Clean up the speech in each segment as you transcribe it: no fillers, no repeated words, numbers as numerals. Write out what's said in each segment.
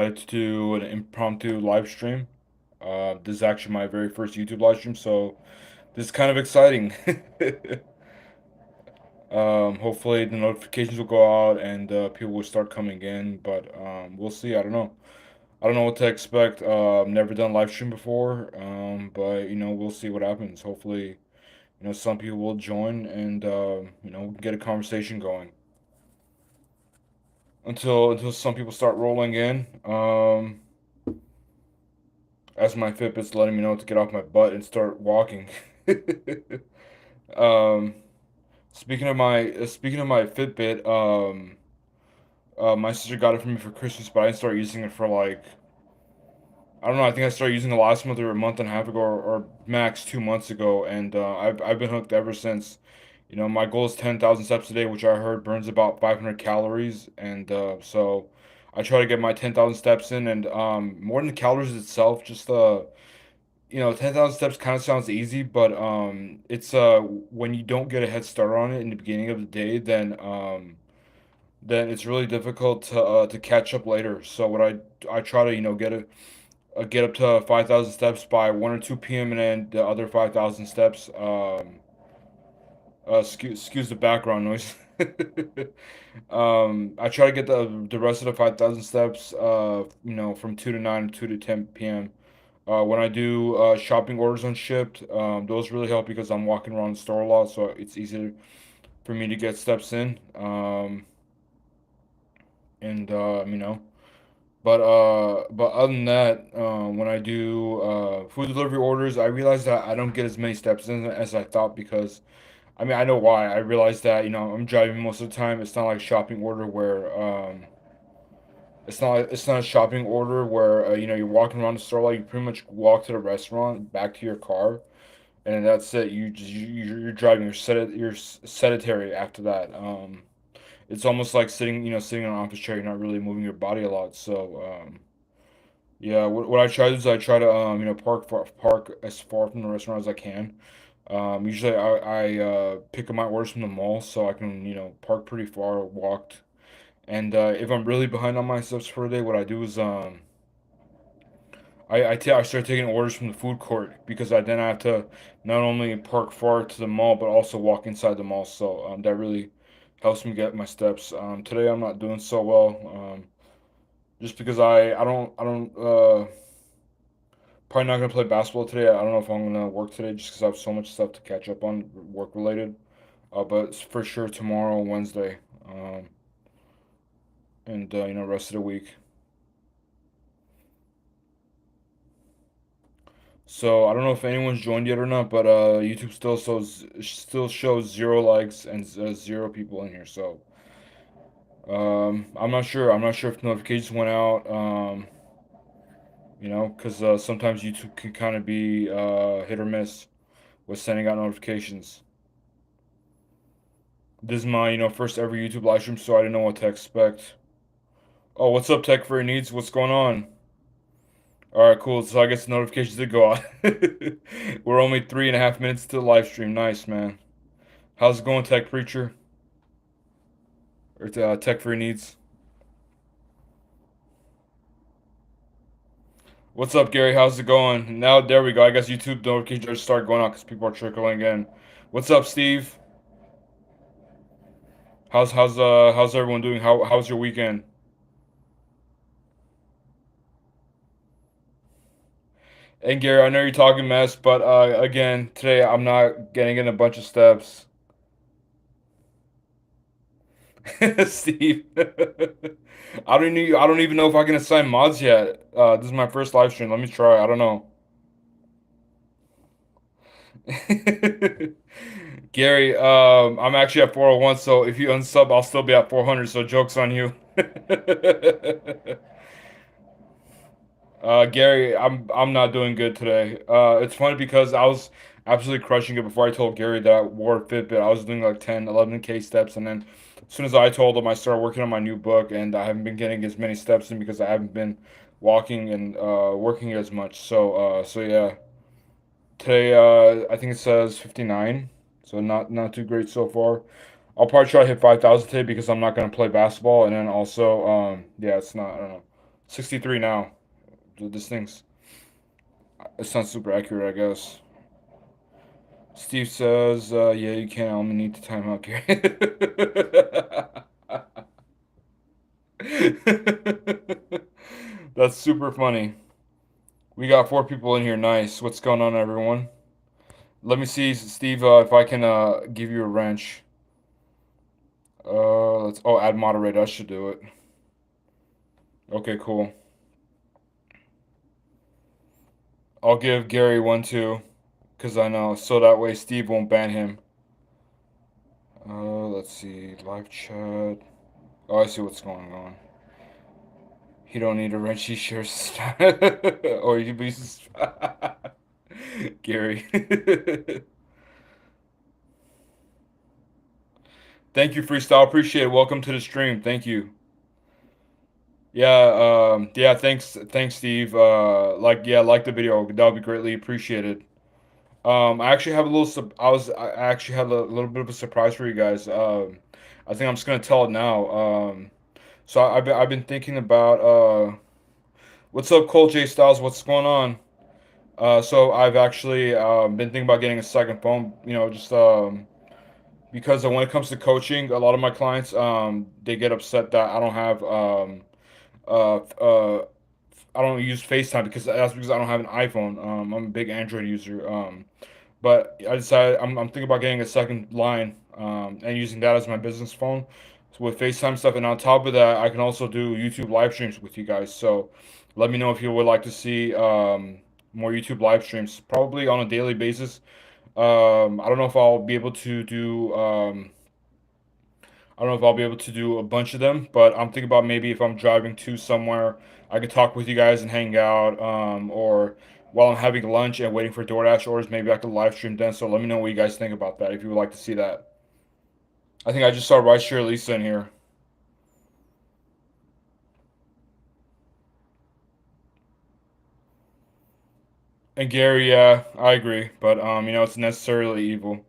To do an impromptu live stream. This is actually my very first YouTube live stream, so this is kind of exciting. Hopefully the notifications will go out and people will start coming in, but we'll see. I don't know. I don't know what to expect. Never done live stream before, but we'll see what happens. Hopefully, some people will join and we can get a conversation going until some people start rolling in. As my Fitbit's letting me know to get off my butt and start walking. um, speaking of my Fitbit, my sister got it for me for Christmas, but I didn't start using it for like I don't know. I think I started using it last month or a month and a half ago, or max 2 months ago, and I've been hooked ever since. My goal is 10,000 steps a day, which I heard burns about 500 calories, and so I try to get my 10,000 steps in, and more than the calories itself, just 10,000 steps kind of sounds easy, but it's when you don't get a head start on it in the beginning of the day, then it's really difficult to catch up later. So what I try to get up to 5,000 steps by 1 or 2 p.m. and then the other 5,000 steps. Excuse the background noise. I try to get the rest of the 5,000 steps, from 2 to 9, 2 to 10 p.m. When I do shopping orders on Shipped, those really help because I'm walking around the store a lot, so it's easier for me to get steps in. And but other than that, when I do food delivery orders, I realize that I don't get as many steps in as I thought because I mean I know why. I realize that I'm driving most of the time. It's not like shopping order where it's not a shopping order where you're walking around the store, like you pretty much walk to the restaurant, back to your car, and that's it. You're driving. You're sedentary after that. It's almost like sitting in an office chair. You're not really moving your body a lot. So yeah, what I try to do is I try to park as far from the restaurant as I can. Usually I pick up my orders from the mall so I can park pretty far, walked. And if I'm really behind on my steps for the day, what I do is I start taking orders from the food court because I have to not only park far to the mall but also walk inside the mall. So that really helps me get my steps. Today I'm not doing so well. Just because I don't probably not gonna play basketball today. I don't know if I'm gonna work today just because I have so much stuff to catch up on work related. But for sure tomorrow, Wednesday, and rest of the week. So I don't know if anyone's joined yet or not, but YouTube still shows 0 likes and zero people in here. So I'm not sure. I'm not sure if notifications went out. Because sometimes YouTube can kind of be hit or miss with sending out notifications. This is my first ever YouTube live stream, so I didn't know what to expect. Oh, what's up, Tech for Your Needs? What's going on? All right, cool. So I guess the notifications did go out. We're only 3.5 minutes to the live stream. Nice, man. How's it going, Tech Preacher? Or Tech for Your Needs? What's up, Gary? How's it going? Now, there we go. I guess YouTube notifications are start going out because people are trickling in. What's up, Steve? How's everyone doing? How's your weekend? And Gary, I know you're talking mess, but again, today I'm not getting in a bunch of steps. Steve, I don't even know if I can assign mods yet. This is my first live stream. Let me try. I don't know. Gary, I'm actually at 401, so if you unsub, I'll still be at 400. So joke's on you. Gary, I'm not doing good today. It's funny because I was absolutely crushing it before I told Gary that I wore a Fitbit. I was doing like 10, 11K steps, and then as soon as I told him, I started working on my new book, and I haven't been getting as many steps in because I haven't been walking and working as much. So yeah, today I think it says 59, so not too great so far. I'll probably try to hit 5,000 today because I'm not gonna play basketball, and then also yeah, it's not I don't know. 63 now. This thing's it's not super accurate, I guess. Steve says, "Yeah, you can. I'm gonna need to time out, Gary." That's super funny. We got four people in here. Nice. What's going on, everyone? Let me see, Steve, if I can give you a wrench. Let's. Oh, add moderator. I should do it. Okay, cool. I'll give Gary one too, cause I know, so that way Steve won't ban him. Let's see, live chat. Oh, I see what's going on. He don't need a wrench. He shares, or he be Gary. Thank you, Freestyle. Appreciate it. Welcome to the stream. Thank you. Yeah, thanks, Steve. Yeah, like the video. That would be greatly appreciated. I actually have a little. I actually had a little bit of a surprise for you guys. I think I'm just gonna tell it now. So I've been thinking about. What's up, Cole J Styles? What's going on? So I've actually been thinking about getting a second phone. Just because when it comes to coaching, a lot of my clients they get upset that I don't have uh, uh, I don't use FaceTime because that's because I don't have an iPhone. I'm a big Android user. But I decided I'm thinking about getting a second line and using that as my business phone. So with FaceTime stuff, and on top of that, I can also do YouTube live streams with you guys. So let me know if you would like to see more YouTube live streams, probably on a daily basis. I don't know if I'll be able to do. I don't know if I'll be able to do a bunch of them, but I'm thinking about maybe if I'm driving to somewhere, I could talk with you guys and hang out, or while I'm having lunch and waiting for DoorDash orders, maybe I could live stream then. So let me know what you guys think about that if you would like to see that. I think I just saw Rice Share Lisa in here. And Gary, yeah, I agree, but it's necessarily evil.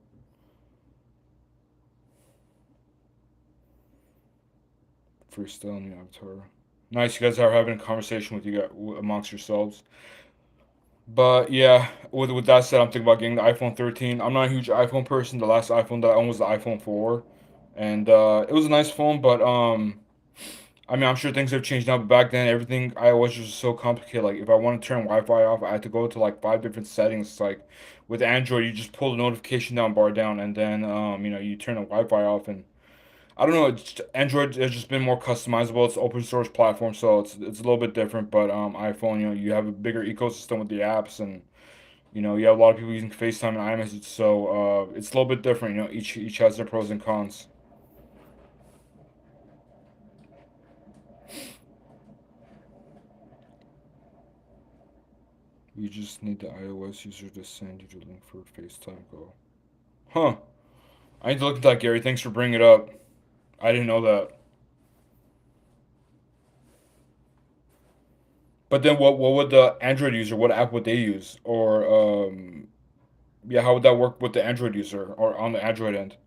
Freestyle in the avatar. Nice, you guys are having a conversation with you guys amongst yourselves. But yeah, with that said, I'm thinking about getting the iPhone 13. I'm not a huge iPhone person. The last iPhone that I owned was the iPhone 4, and it was a nice phone. But I mean, I'm sure things have changed now. But back then, everything iOS was so complicated. Like if I want to turn Wi-Fi off, I had to go to like five different settings. Like with Android, you just pull the notification down bar down, and then you turn the Wi-Fi off. And I don't know. Android has just been more customizable. It's an open source platform, so it's a little bit different. But iPhone, you have a bigger ecosystem with the apps, and you have a lot of people using FaceTime and iMessage, so it's a little bit different. Each has their pros and cons. You just need the iOS user to send you the link for FaceTime call. Huh. I need to look at that, Gary. Thanks for bringing it up. I didn't know that. But then what would the Android user, what app would they use? Or yeah, how would that work with the Android user or on the Android end?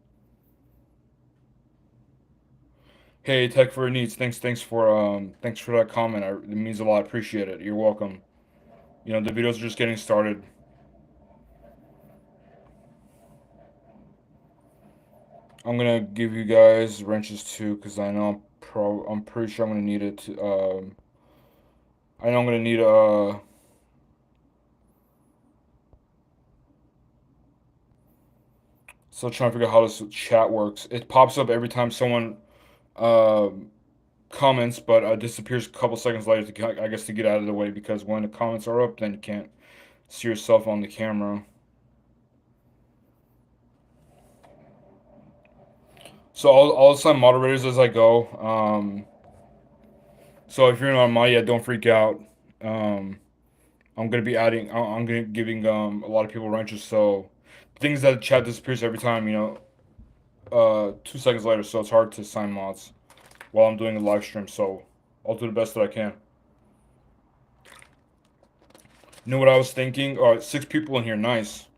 Hey, Tech for Needs, thanks for that comment. It means a lot. Appreciate it. You're welcome. The videos are just getting started. I'm gonna give you guys wrenches too, because I know I'm pretty sure I'm gonna need it. I know I'm gonna need Still trying to figure out how this chat works. It pops up every time someone uh, comments, but disappears a couple seconds later I guess to get out of the way, because when the comments are up, then you can't see yourself on the camera. So I'll assign moderators as I go. So if you're not on my yet, don't freak out. Um, I'm gonna be adding. I'm gonna giving a lot of people wrenches. So things that chat disappears every time. 2 seconds later. So it's hard to assign mods while I'm doing a live stream. So I'll do the best that I can. You know what I was thinking? All right, 6 people in here. Nice.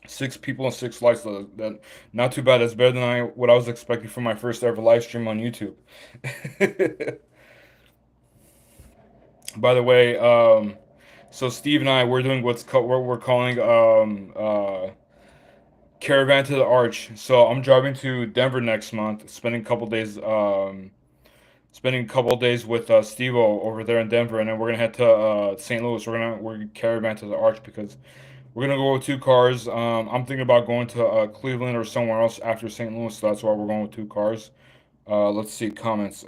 6 people and 6 likes. That not too bad. That's better than what I was expecting for my first ever live stream on YouTube. By the way, so Steve and I we're doing what we're calling Caravan to the Arch. So I'm driving to Denver next month, spending a couple days with Steve-O over there in Denver, and then we're gonna head to St. Louis. We're gonna caravan to the Arch because we're gonna go with two cars. I'm thinking about going to Cleveland or somewhere else after St. Louis, so that's why we're going with two cars. Let's see comments.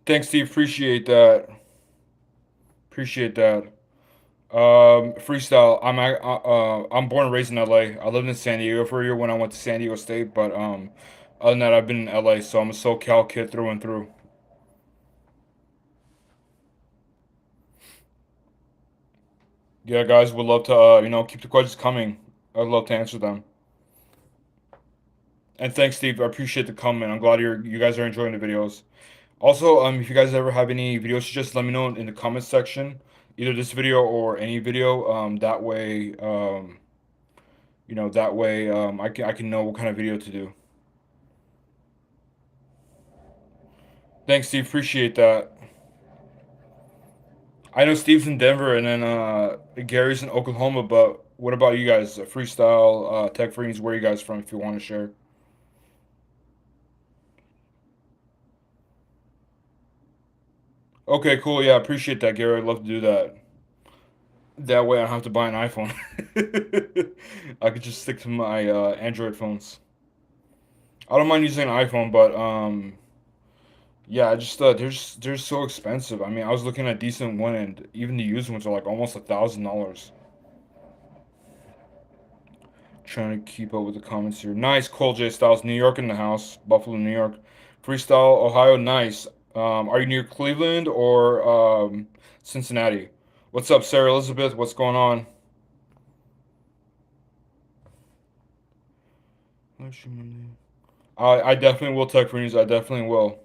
Thanks, Steve. Appreciate that. Appreciate that. Freestyle. I'm born and raised in LA. I lived in San Diego for a year when I went to San Diego State, but other than that, I've been in LA, so I'm a SoCal kid through and through. Yeah, guys, would love to keep the questions coming. I'd love to answer them. And thanks, Steve. I appreciate the comment. I'm glad you guys are enjoying the videos. Also, if you guys ever have any video suggestions, let me know in the comments section, either this video or any video. That way, I can know what kind of video to do. Thanks, Steve. Appreciate that. I know Steve's in Denver and then Gary's in Oklahoma, but what about you guys? Freestyle, Tech Freaks, where are you guys from if you want to share? Okay, cool. Yeah, appreciate that, Gary. I'd love to do that. That way I don't have to buy an iPhone. I could just stick to my Android phones. I don't mind using an iPhone, but yeah, I just they're so expensive. I mean, I was looking at decent one, and even the used ones are like almost $1,000. Trying to keep up with the comments here. Nice, Cole J Styles, New York in the house, Buffalo, New York. Freestyle, Ohio, nice. Are you near Cleveland or Cincinnati? What's up, Sarah Elizabeth? What's going on? I definitely will tech for news. I definitely will.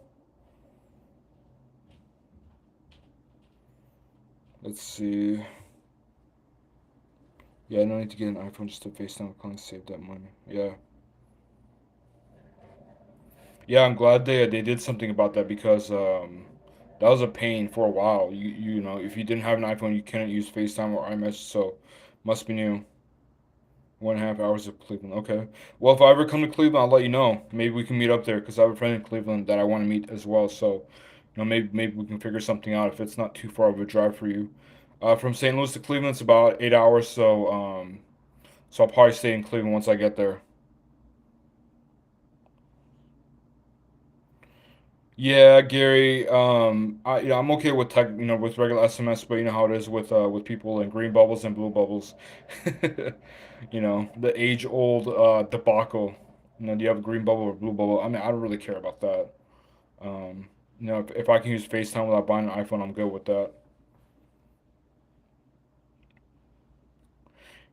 Let's see. Yeah, no need to get an iPhone just to FaceTime with clients, save that money. Yeah. Yeah, I'm glad they did something about that because that was a pain for a while. You know, if you didn't have an iPhone, you couldn't use FaceTime or iMessage, so must be new. 1.5 hours of Cleveland. Okay. Well, if I ever come to Cleveland, I'll let you know. Maybe we can meet up there because I have a friend in Cleveland that I want to meet as well. So, maybe we can figure something out if it's not too far of a drive for you. From St. Louis to Cleveland, it's about 8 hours. So I'll probably stay in Cleveland once I get there. Yeah, Gary. I'm okay with with regular SMS, but you know how it is with people in green bubbles and blue bubbles. The age-old debacle. Do you have a green bubble or blue bubble? I mean, I don't really care about that. If I can use FaceTime without buying an iPhone, I'm good with that.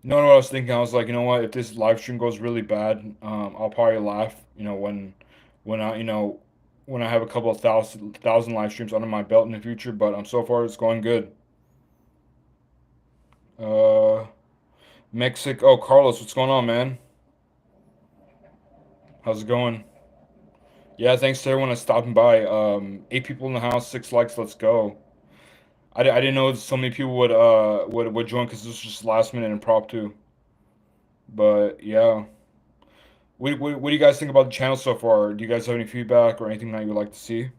You know what I was thinking? I was like, you know what? If this live stream goes really bad, I'll probably laugh. When I have a couple of thousand live streams under my belt in the future. But so far it's going good. Uh, Mexico. Oh, Carlos, what's going on, man? How's it going? Yeah, thanks to everyone that's stopping by. 8 people in the house, 6 likes. Let's go. I didn't know so many people would join because this was just last minute impromptu. But yeah. What do you guys think about the channel so far? Do you guys have any feedback or anything that you'd like to see? It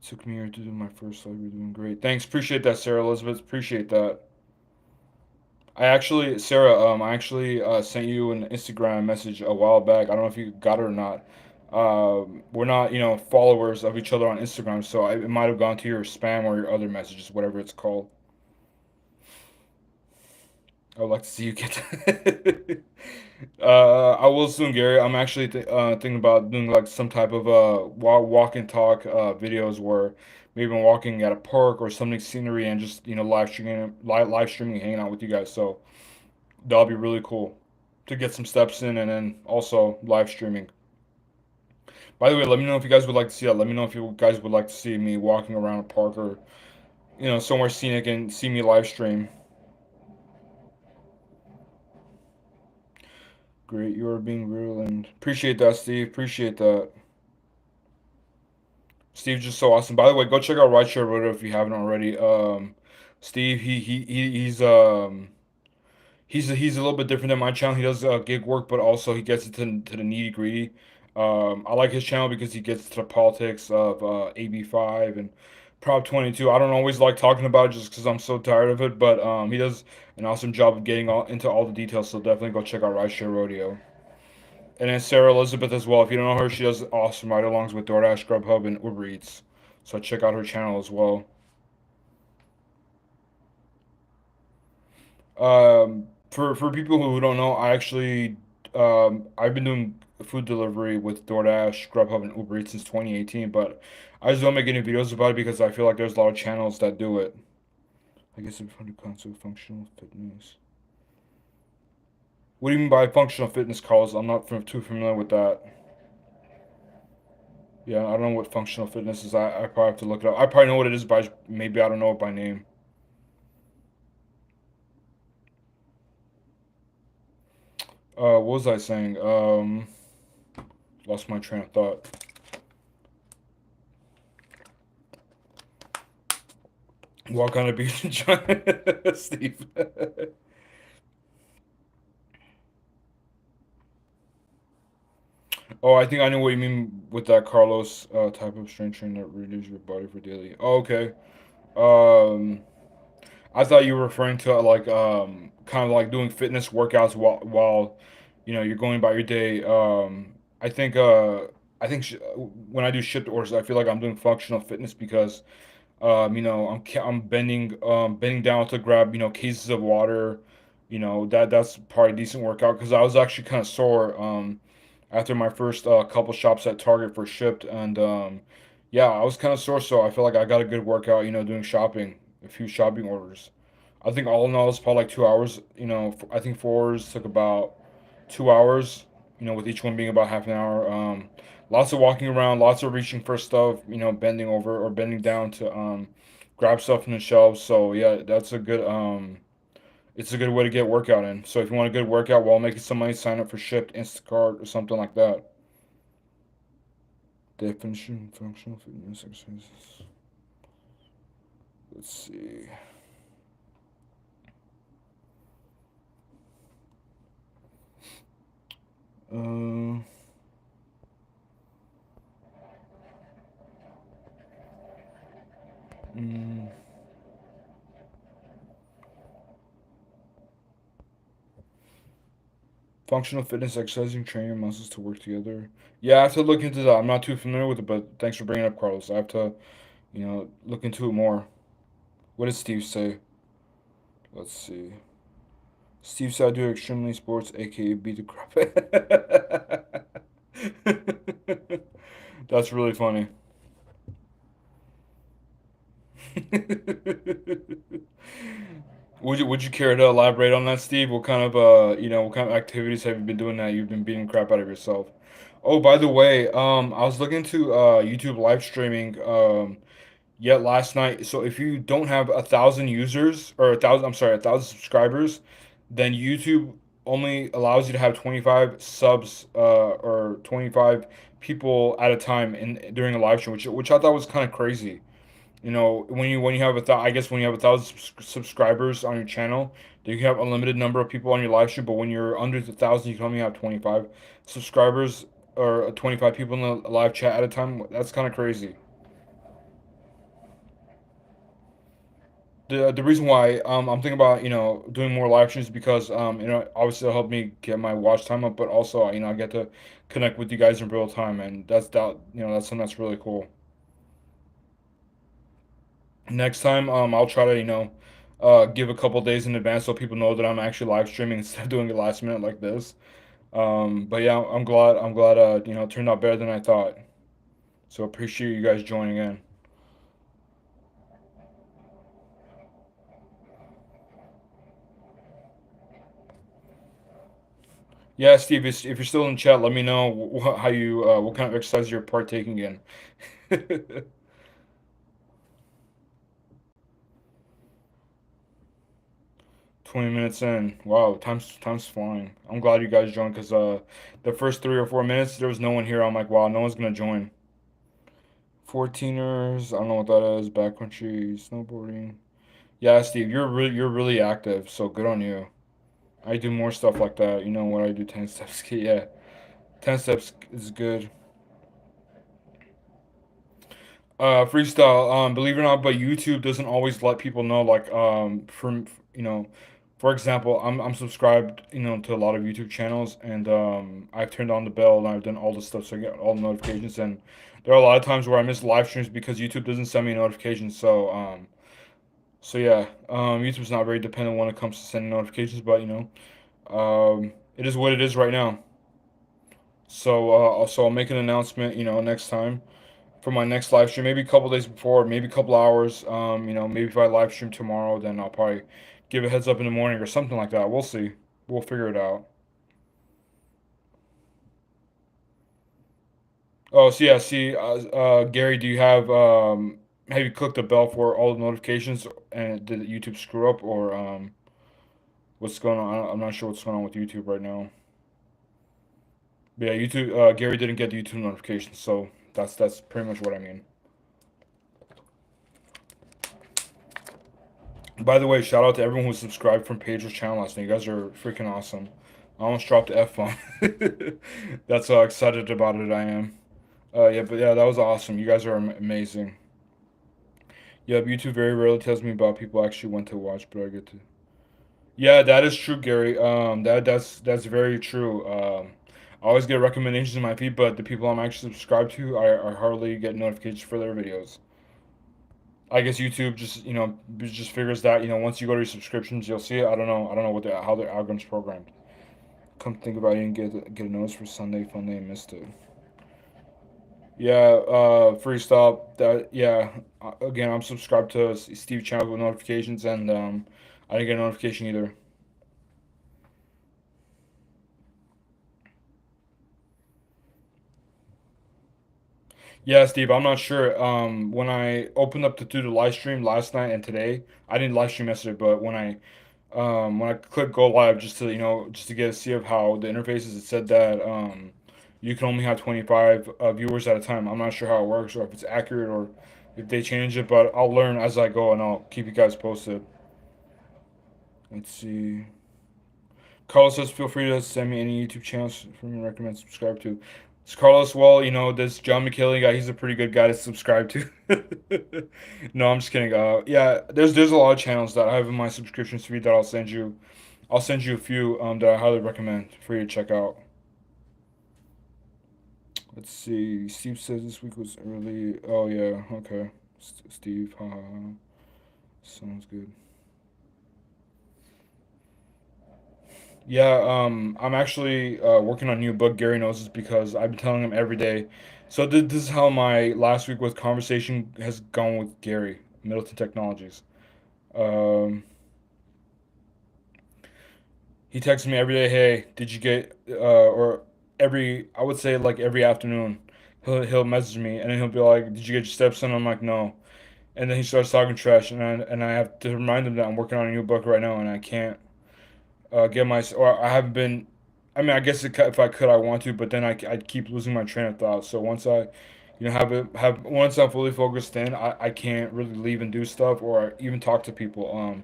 took me a year to do my first live. You're doing great. Thanks. Appreciate that, Sarah Elizabeth. Appreciate that. I actually sent you an Instagram message a while back. I don't know if you got it or not. We're not, followers of each other on Instagram, so it might have gone to your spam or your other messages, whatever it's called. I would like to see you get. I will soon, Gary. I'm actually thinking about doing like some type of walk and talk videos where maybe I'm walking at a park or something scenery and just live streaming, hanging out with you guys. So that'll be really cool to get some steps in and then also live streaming. By the way, let me know if you guys would like to see that. Let me know if you guys would like to see me walking around a park or somewhere scenic and see me live stream. Great, you are being real and appreciate that, Steve. Appreciate that. Steve's just so awesome. By the way, go check out Rideshare Roto if you haven't already. Steve, he's a little bit different than my channel. He does gig work, but also he gets to the nitty gritty. I like his channel because he gets to the politics of AB5 and Prop 22. I don't always like talking about it just because I'm so tired of it, but he does an awesome job of getting into all the details. So definitely go check out Rideshare Rodeo. And then Sarah Elizabeth as well. If you don't know her, she does awesome ride-alongs with DoorDash, Grubhub, and Uber Eats. So check out her channel as well. For people who don't know, I've been doing food delivery with DoorDash, Grubhub, and Uber Eats since 2018. But I just don't make any videos about it because I feel like there's a lot of channels that do it. I guess if it comes to functional fitness. What do you mean by functional fitness, Carlos? I'm not too familiar with that. Yeah, I don't know what functional fitness is. I probably have to look it up. I probably know what it is, but maybe I don't know it by name. What was I saying? Lost my train of thought. Walk on a beach and John Steve. Oh, I think I know what you mean with that, Carlos. Type of strength training that reduces your body for daily. Oh, okay. Um, I thought you were referring to like kind of like doing fitness workouts while you're going about your day. I think when I do shift orders, I feel like I'm doing functional fitness because I'm bending down to grab cases of water. That's probably a decent workout because I was actually kind of sore after my first couple shops at Target for shipped, and yeah, I was kind of sore, so I feel like I got a good workout. Doing shopping, a few shopping orders. I think all in all, it's probably like 2 hours. I think 4 hours took about 2 hours. With each one being about half an hour. Lots of walking around, lots of reaching for stuff. Bending over or bending down to grab stuff from the shelves. So yeah, that's a good it's a good way to get workout in. So if you want a good workout while making some money, sign up for Shipt, Instacart, or something like that. Definition functional fitness exercises. Let's see. Uh, mm, Functional fitness exercising, training your muscles to work together. Yeah, I have to look into that. I'm not too familiar with it, but thanks for bringing it up, Carlos. I have to, look into it more. What does Steve say? Let's see. Steve said I do extremely sports, aka beat the crap. That's really funny. Would you care to elaborate on that, Steve? What kind of activities have you been doing that you've been beating crap out of yourself? Oh, by the way, I was looking to YouTube live streaming yet last night. So if you don't have 1,000 users or 1,000, I'm sorry, 1,000 subscribers, then YouTube only allows you to have 25 subs or 25 people at a time in during a live stream, which I thought was kind of crazy. When you have I guess when you have 1,000 subscribers on your channel, then you have a limited number of people on your live stream. But when you're under the thousand, you can only have 25 subscribers or 25 people in the live chat at a time. That's kind of crazy. The reason why I'm thinking about doing more live streams because obviously it'll help me get my watch time up, but also I get to connect with you guys in real time, and that's something that's really cool. Next time, I'll try to give a couple days in advance so people know that I'm actually live streaming instead of doing it last minute like this. But yeah, I'm glad it turned out better than I thought. So appreciate you guys joining in. Yeah, Steve, if you're still in chat, let me know how you what kind of exercise you're partaking in. 20 minutes in. Wow, time's flying. I'm glad you guys joined because the first 3 or 4 minutes there was no one here. I'm like, wow, no one's gonna join. 14ers. I don't know what that is. Backcountry snowboarding. Yeah, Steve, you're really active. So good on you. I do more stuff like that. You know what I do? 10 steps. Yeah, 10 steps is good. Freestyle. Believe it or not, but YouTube doesn't always let people know. Like, from you know, for example, I'm subscribed, to a lot of YouTube channels, and I've turned on the bell and I've done all the stuff, so I get all the notifications. And there are a lot of times where I miss live streams because YouTube doesn't send me notifications. So yeah, YouTube's not very dependent when it comes to sending notifications, but it is what it is right now. So I'll make an announcement, next time for my next live stream, maybe a couple days before, maybe a couple hours. Maybe if I live stream tomorrow, then I'll probably give a heads up in the morning or something like that. We'll see. We'll figure it out. Oh, so yeah, see, Gary, do you have you clicked the bell for all the notifications, and did YouTube screw up, or what's going on? I'm not sure what's going on with YouTube right now. But yeah, YouTube, Gary didn't get the YouTube notifications, so that's pretty much what I mean. By the way, shout out to everyone who subscribed from Pedro's channel last night. You guys are freaking awesome. I almost dropped the F bomb. That's how excited about it I am. Yeah, but yeah, that was awesome. You guys are amazing. Yeah, YouTube very rarely tells me about people I actually went to watch, but I get to. Yeah, that is true, Gary. That's very true. I always get recommendations in my feed, but the people I'm actually subscribed to, I hardly get notifications for their videos. I guess YouTube just figures that once you go to your subscriptions, you'll see it. I don't know how their algorithm's programmed. Come think about it, and get a notice for Sunday Funday and missed it. Yeah, freestyle. That yeah. Again, I'm subscribed to Steve channel with notifications, and I didn't get a notification either. Yeah, Steve, I'm not sure. When I opened up to do the live stream last night and today, I didn't live stream yesterday, but when I click go live just to get a see of how the interface is, it said that you can only have 25 viewers at a time. I'm not sure how it works or if it's accurate or if they change it, but I'll learn as I go and I'll keep you guys posted. Let's see. Carlos says, feel free to send me any YouTube channels for me to recommend subscribe to. It's Carlos, well, this John McKinley guy, he's a pretty good guy to subscribe to. No, I'm just kidding. Yeah, there's a lot of channels that I have in my subscriptions feed that I'll send you. I'll send you a few that I highly recommend for you to check out. Let's see. Steve says this week was early. Oh yeah, okay. Steve, haha. Sounds good. Yeah, I'm actually working on a new book. Gary knows this because I've been telling him every day. So this is how my last week with conversation has gone with Gary, Middleton Technologies. He texts me every day, "Hey, did you get?" Or I would say like every afternoon, he'll message me and then he'll be like, "Did you get your steps in?" I'm like, "No," and then he starts talking trash, and I have to remind him that I'm working on a new book right now, and I can't get my or I haven't been. I mean, I guess if I could, I want to, but then I keep losing my train of thought. So once I, once I'm fully focused in, I can't really leave and do stuff or even talk to people.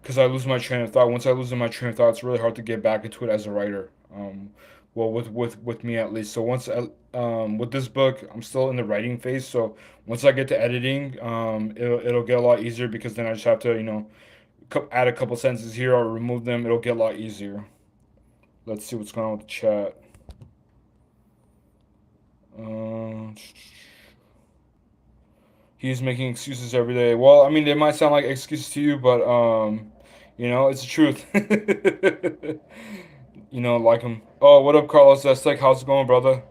Because I lose my train of thought. Once I lose my train of thought, it's really hard to get back into it as a writer. Well, with me at least. So with this book, I'm still in the writing phase. So once I get to editing, it'll get a lot easier because then I just have to add a couple sentences here or remove them. It'll get a lot easier. Let's see what's going on with the chat. Uh, he's making excuses every day. Well, I mean, they might sound like excuses to you, but it's the truth. Like him. Oh, what up, Carlos? That's like, how's it going, brother?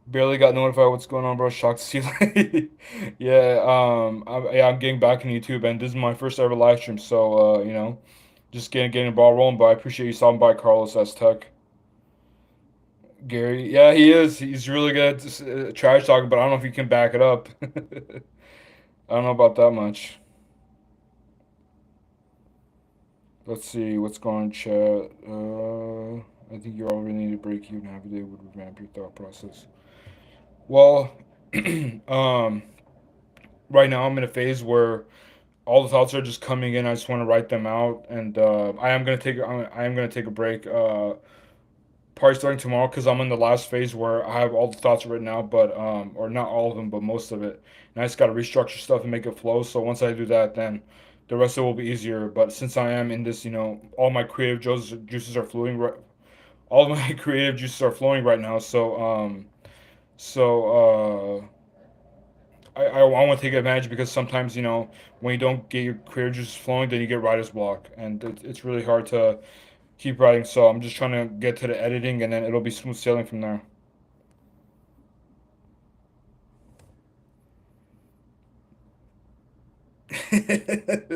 Barely got notified what's going on, bro. Shocked to see like, yeah. I'm getting back in YouTube, and this is my first ever live stream, so just getting the ball rolling. But I appreciate you stopping by, Carlos. That's Tech. Gary, yeah, he is. He's really good at trash talking, but I don't know if he can back it up. I don't know about that much. Let's see what's going on, chat. I think you already need a break even half a day would revamp your thought process. Well, um, right now I'm in a phase where all the thoughts are just coming in. I just want to write them out, and I am gonna take a break. Probably starting tomorrow because I'm in the last phase where I have all the thoughts written out, but or not all of them, but most of it. And I just got to restructure stuff and make it flow. So once I do that, then the rest of it will be easier. But since I am in this, all my creative juices are flowing. All of my creative juices are flowing right now. So I want to take advantage because sometimes when you don't get your creative juices flowing, then you get writer's block, and it's really hard to keep writing. So I'm just trying to get to the editing, and then it'll be smooth sailing from there.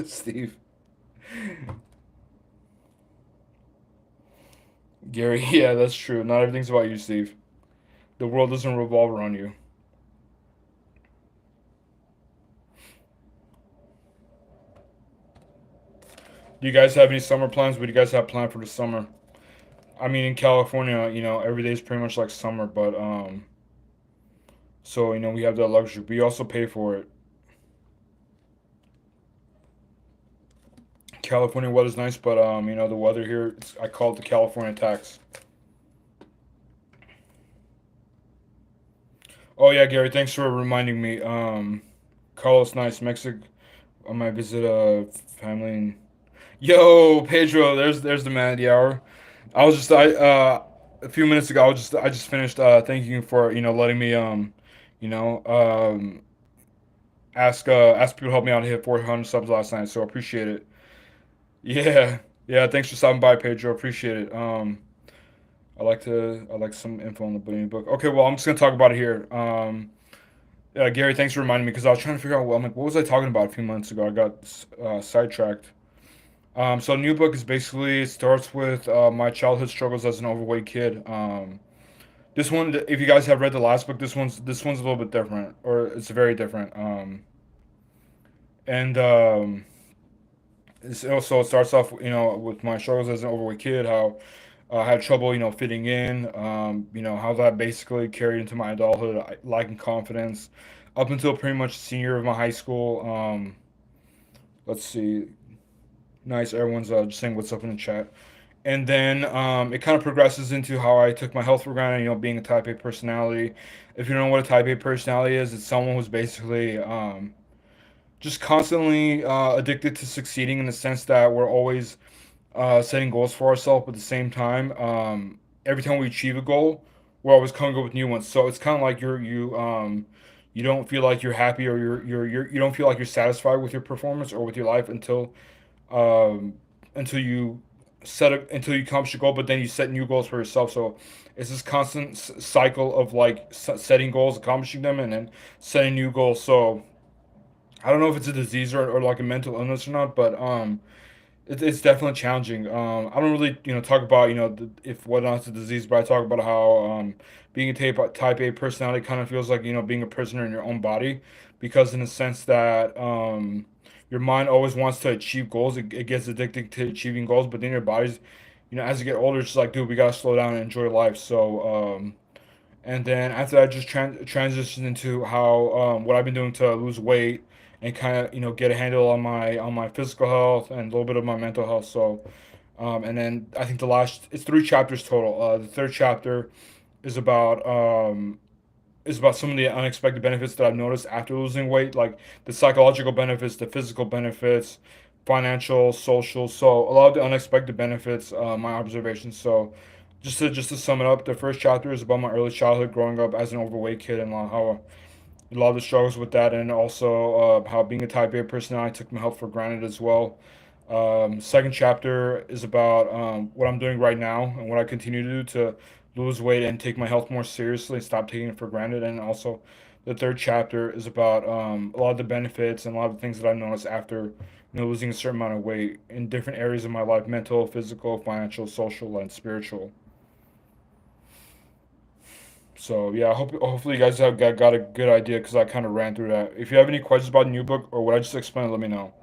Steve. Gary, yeah, that's true. Not everything's about you, Steve. The world doesn't revolve around you. Do you guys have any summer plans? What do you guys have planned for the summer? I mean, in California, every day is pretty much like summer, but so we have that luxury. But you also pay for it. California weather's nice, but the weather here, I call it the California tax. Oh yeah, Gary, thanks for reminding me. Carlos, nice Mexico. I might visit a family in. Yo, Pedro, there's the man of the hour. I was just I a few minutes ago I just finished thanking you for letting me you know ask people to help me out and hit 400 subs last night. So I appreciate it. Yeah, yeah. Thanks for stopping by, Pedro. Appreciate it. I like some info on the Booty book. Okay, well I'm just gonna talk about it here. Gary, thanks for reminding me because I was trying to figure out what was I talking about a few months ago. I got sidetracked. So the new book is basically it starts with my childhood struggles as an overweight kid. This one, if you guys have read the last book, this one's a little bit different, or it's very different. And it's also it starts off, with my struggles as an overweight kid, how I had trouble, fitting in. How that basically carried into my adulthood, lacking confidence, up until pretty much senior of my high school. Let's see, nice, everyone's just saying what's up in the chat. And then it kind of progresses into how I took my health for granted. Being a Type A personality. If you don't know what a Type A personality is, it's someone who's basically just constantly addicted to succeeding in the sense that we're always setting goals for ourselves, but at the same time, every time we achieve a goal, we're always coming up with new ones. So it's kind of like you don't feel like you're happy, or you don't feel like you're satisfied with your performance or with your life um, until you until you accomplish a goal, but then you set new goals for yourself. So it's this constant cycle of like setting goals, accomplishing them, and then setting new goals. So I don't know if it's a disease or like a mental illness or not, but it's definitely challenging. I don't really talk about if whether or not it's a disease, but I talk about how being a type A personality kind of feels like being a prisoner in your own body, because in the sense that your mind always wants to achieve goals. It gets addicted to achieving goals, but then your body's as you get older, it's just like, dude, we gotta slow down and enjoy life. So and then after that, just transition into how what I've been doing to lose weight and kind of get a handle on my physical health and a little bit of my mental health. So and then I think it's 3 chapters total. The third chapter is about some of the unexpected benefits that I've noticed after losing weight, like the psychological benefits, the physical benefits, financial, social. So a lot of the unexpected benefits, my observations. So just to sum it up, the first chapter is about my early childhood, growing up as an overweight kid, and how a lot of the struggles with that, and also how being a Type A personality took my health for granted as well. Second chapter is about what I'm doing right now and what I continue to do to lose weight and take my health more seriously and stop taking it for granted. And also, the third chapter is about a lot of the benefits and a lot of the things that I've noticed after losing a certain amount of weight in different areas of my life: mental, physical, financial, social, and spiritual. So yeah, hopefully you guys have got a good idea because I kind of ran through that. If you have any questions about the new book or what I just explained, let me know.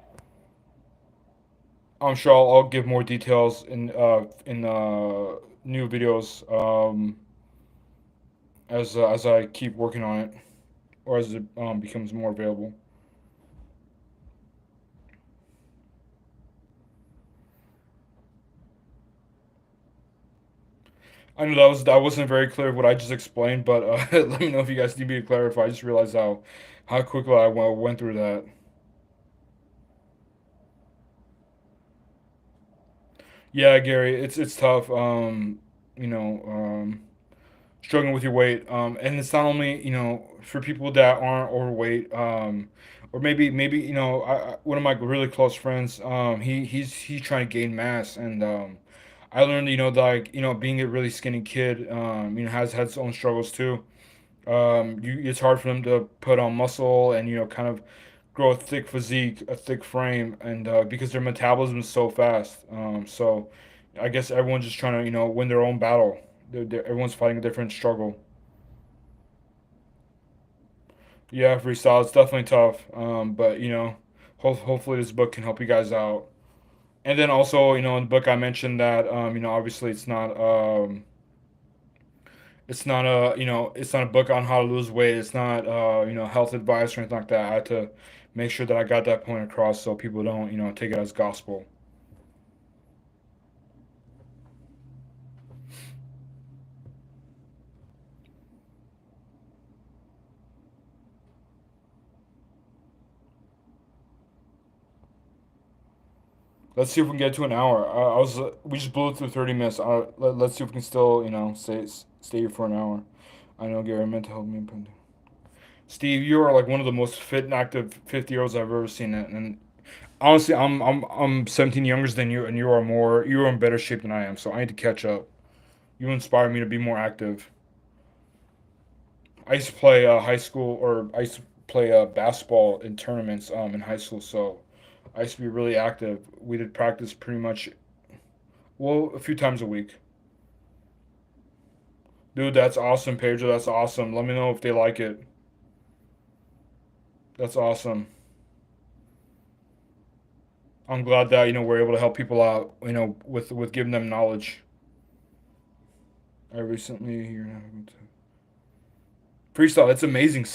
I'm sure I'll give more details in new videos as I keep working on it or as it becomes more available. I know that wasn't very clear what I just explained, but let me know if you guys need me to clarify. I just realized how quickly I went through that. Yeah, Gary, it's tough. You know, struggling with your weight, and it's not only for people that aren't overweight, or maybe one of my really close friends, he's trying to gain mass, and I learned that, like, being a really skinny kid, has had its own struggles too. It's hard for them to put on muscle and kind of grow a thick physique, a thick frame, and because their metabolism is so fast. So I guess everyone's just trying to win their own battle. Everyone's fighting a different struggle. Yeah, freestyle it's definitely tough. But hopefully this book can help you guys out. And then also, in the book I mentioned that obviously it's not a book on how to lose weight. It's not health advice or anything like that. I had to make sure that I got that point across so people don't take it as gospel. Let's see if we can get to an hour. We just blew it through 30 minutes. Let's see if we can still stay here for an hour. I know, Gary, I meant to help me. But Steve, you are like one of the most fit and active 50-year-olds I've ever seen. And honestly, I'm 17 younger than you, and you are in better shape than I am. So I need to catch up. You inspire me to be more active. I used to play high school, or I used to play basketball in tournaments in high school. So I used to be really active. We did practice pretty much, well, a few times a week. Dude, that's awesome, Pedro. That's awesome. Let me know if they like it. That's awesome. I'm glad that we're able to help people out. With giving them knowledge. I recently here freestyle. That's amazing.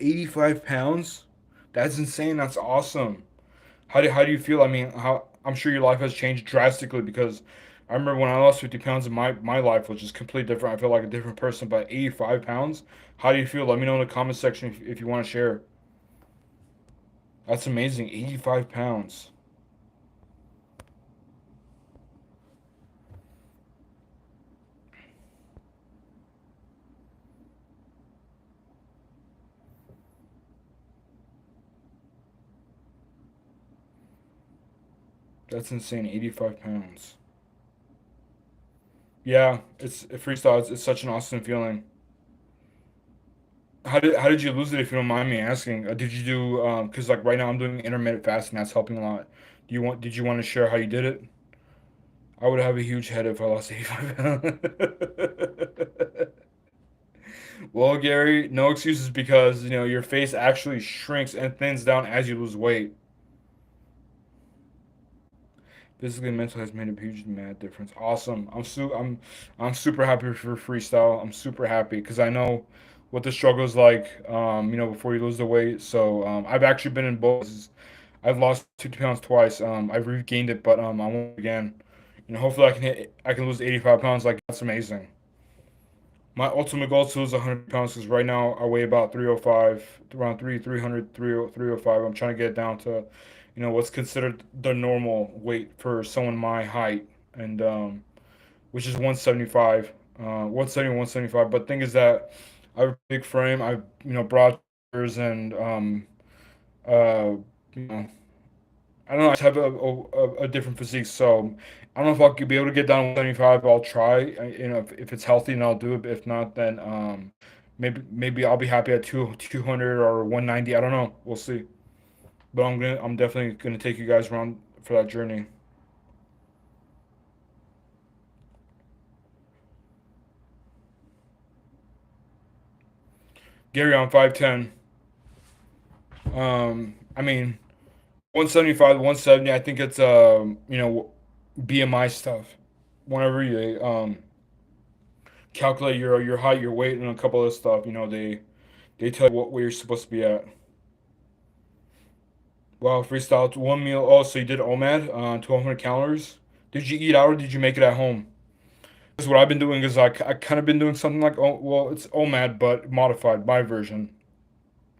85 pounds. That's insane. That's awesome. How do you feel? I mean, how I'm sure your life has changed drastically because I remember when I lost 50 pounds, and my life was just completely different. I feel like a different person. But 85 pounds. How do you feel? Let me know in the comment section if you want to share. That's amazing. 85 pounds. That's insane. 85 pounds. Yeah, it's freestyle. It's such an awesome feeling. How did you lose it if you don't mind me asking? Did you do because like right now I'm doing intermittent fasting, that's helping a lot. Did you want to share how you did it? I would have a huge head if I lost 85 pounds. Well, Gary, no excuses because your face actually shrinks and thins down as you lose weight. Physically and mentally has made a huge mad difference. Awesome. I'm super happy for freestyle. I'm super happy because I know what the struggle is like. Before you lose the weight. So I've actually been in both. I've lost 50 pounds twice. I've regained it, but I won't again. Hopefully I can lose 85 pounds. Like that's amazing. My ultimate goal is to lose 100 pounds because right now I weigh about 305, around 300, 305. I'm trying to get it down to, what's considered the normal weight for someone my height, and which is 175, 170, 175. But the thing is that I have a big frame. I have, broad shoulders and you know, I don't know. I just have a different physique, so I don't know if I'll be able to get down to 175. I'll try. If it's healthy, then I'll do it. But if not, then maybe I'll be happy at 200 or 190. I don't know. We'll see. But I'm definitely gonna take you guys around for that journey. Gary, I'm 5'10". I mean, 175, 170. I think it's BMI stuff. Whenever you calculate your height, your weight, and a couple of stuff, they tell you what where you're supposed to be at. Wow, freestyle one meal. Oh, so you did OMAD, 1,200 calories. Did you eat out or did you make it at home? Because what I've been doing is I kind of been doing something like, oh well, it's OMAD but modified, my version.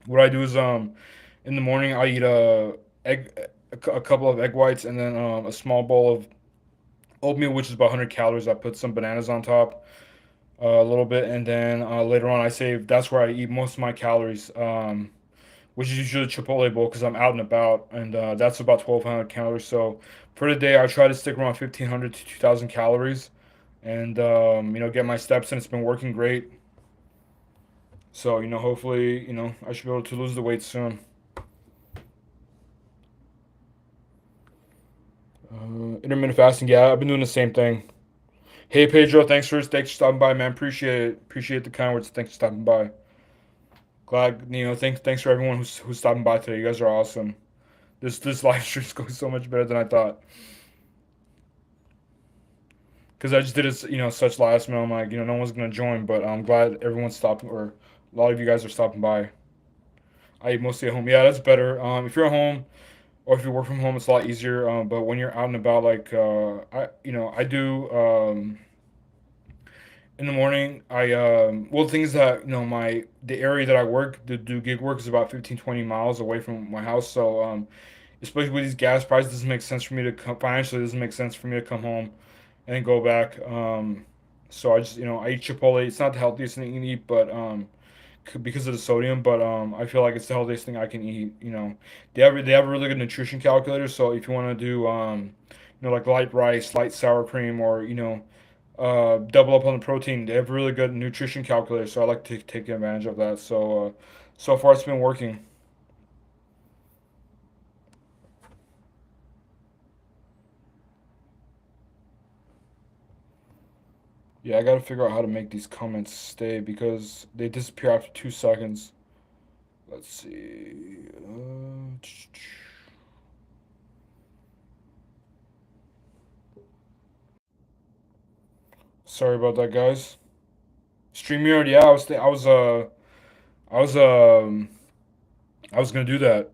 What I do is in the morning I eat a couple of egg whites and then a small bowl of oatmeal, which is about 100 calories. I put some bananas on top, a little bit, and then later on I save. That's where I eat most of my calories, which is usually Chipotle bowl because I'm out and about, and that's about 1,200 calories. So for the day, I try to stick around 1,500 to 2,000 calories, and get my steps in. It's been working great. So hopefully, I should be able to lose the weight soon. Intermittent fasting, yeah, I've been doing the same thing. Hey Pedro, thanks for stopping by, man. Appreciate the kind words. Thanks for stopping by. Glad thanks for everyone who's stopping by today. You guys are awesome. This live stream's going so much better than I thought. Because I just did it, such last minute. I'm like, no one's gonna join, but I'm glad everyone's stopping, or a lot of you guys are stopping by. I eat mostly at home. Yeah, that's better. If you're at home or if you work from home, it's a lot easier. But when you're out and about, like I do. In the morning, the thing is that the area that I work to do gig work is about 15-20 miles away from my house. So especially with these gas prices, it doesn't make sense for me to come financially. It doesn't make sense for me to come home and then go back. So I just I eat Chipotle. It's not the healthiest thing you can eat, but because of the sodium. But I feel like it's the healthiest thing I can eat. They have a really good nutrition calculator. So if you want to do like light rice, light sour cream, or double up on the protein, they have a really good nutrition calculator. So I like to take advantage of that. So far it's been working. Yeah, I gotta figure out how to make these comments stay because they disappear after 2 seconds. Let's see. Sorry about that, guys. StreamYard, yeah, I was I was gonna do that.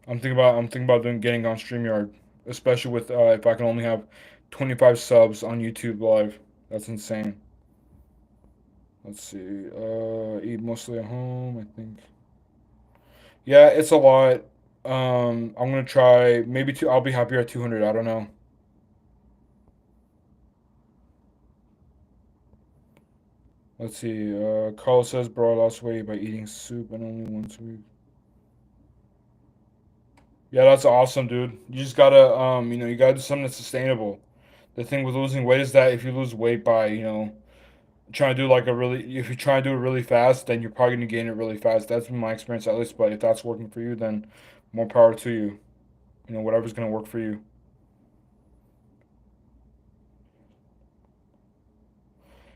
I'm thinking about doing getting on StreamYard, especially with if I can only have 25 subs on YouTube Live. That's insane. Let's see. Eat mostly at home, I think. Yeah, it's a lot. I'm gonna try maybe two. I'll be happier at 200. I don't know. Let's see. Carl says, "Bro, I lost weight by eating soup and only once a week." Yeah, that's awesome, dude. You just gotta, you gotta do something that's sustainable. The thing with losing weight is that if you lose weight by, trying to do like if you try to do it really fast, then you're probably gonna gain it really fast. That's been my experience at least. But if that's working for you, then more power to you. Whatever's gonna work for you.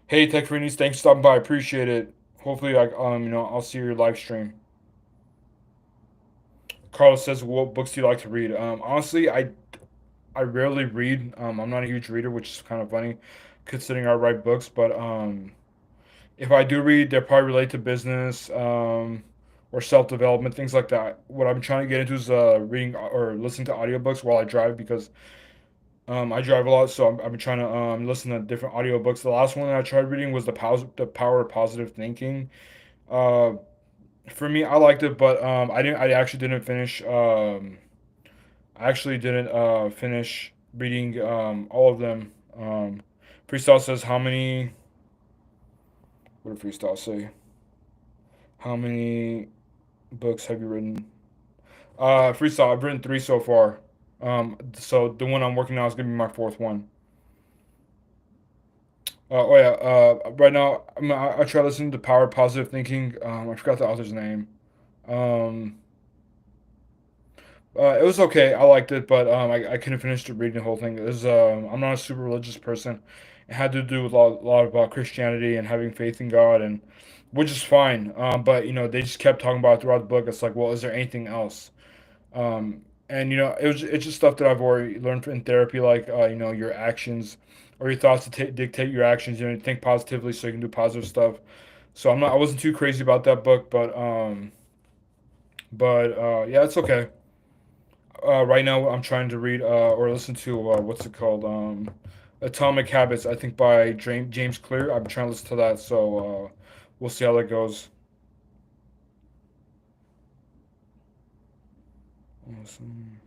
Hey, Tech Freenies, thanks for stopping by. I appreciate it. Hopefully, I'll see your live stream. Carlos says, "What books do you like to read?" Honestly, I rarely read. I'm not a huge reader, which is kind of funny, considering I write books. But if I do read, they're probably related to business, or self development, things like that. What I'm trying to get into is reading or listening to audiobooks while I drive because I drive a lot, so I've been trying to listen to different audiobooks. The last one that I tried reading was the Power of Positive Thinking. Uh, for me, I liked it, but I actually didn't finish. I actually didn't finish reading all of them. Freestyle says, "How many?" What did Freestyle say? How many books have you written? Freestyle. I've written three so far. So the one I'm working on is gonna be my fourth one. Oh yeah. Right now I try listening to Power of Positive Thinking. I forgot the author's name. Um, it was okay. I liked it, but I couldn't finish reading the whole thing. It was, I'm not a super religious person. It had to do with a lot about Christianity and having faith in God, and which is fine. But they just kept talking about it throughout the book. It's like, well, is there anything else? And it's just stuff that I've already learned in therapy, like your actions or your thoughts to dictate your actions. You think positively so you can do positive stuff. So I wasn't too crazy about that book, but yeah, it's okay. Right now I'm trying to read or listen to what's it called? Atomic Habits, I think by James Clear. I'm trying to listen to that, so we'll see how that goes. Awesome.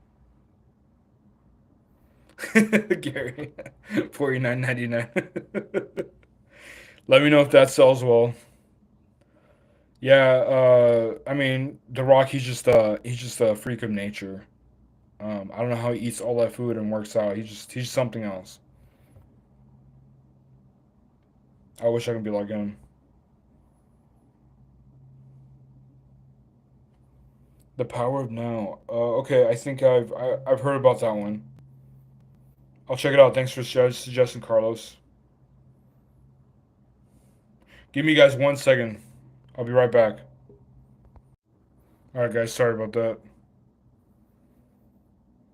Gary, 49.99. Let me know if that sells well. Yeah, I mean, The Rock, he's just a freak of nature. I don't know how he eats all that food and works out. He's something else. I wish I could be like him. The Power of Now. Okay, I think I've heard about that one. I'll check it out. Thanks for suggesting, Carlos. Give me guys 1 second. I'll be right back. All right, guys. Sorry about that.